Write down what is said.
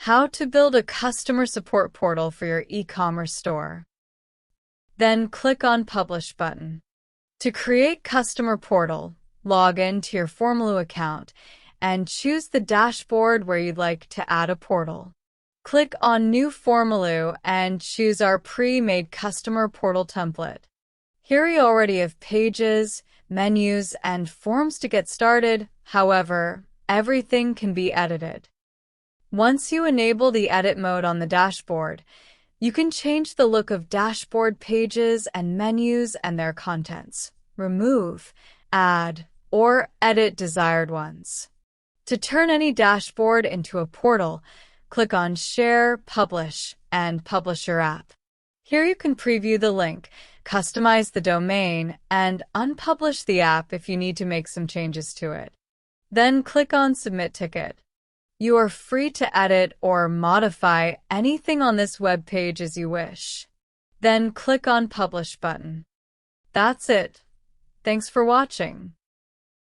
How to build a customer support portal for your e-commerce store. Then click on Publish button. To create customer portal, log in to your Formulu account and choose the dashboard where you'd like to add a portal. Click on New Formulu and choose our pre-made customer portal template. Here we already have pages, menus, and forms to get started. However, everything can be edited. Once you enable the edit mode on the dashboard, you can change the look of dashboard pages and menus and their contents, remove, add, or edit desired ones. To turn any dashboard into a portal, click on Share, Publish, and Publish your app. Here you can preview the link, customize the domain, and unpublish the app if you need to make some changes to it. Then click on Submit Ticket. You are free to edit or modify anything on this web page as you wish. Then click on Publish button. That's it. Thanks for watching.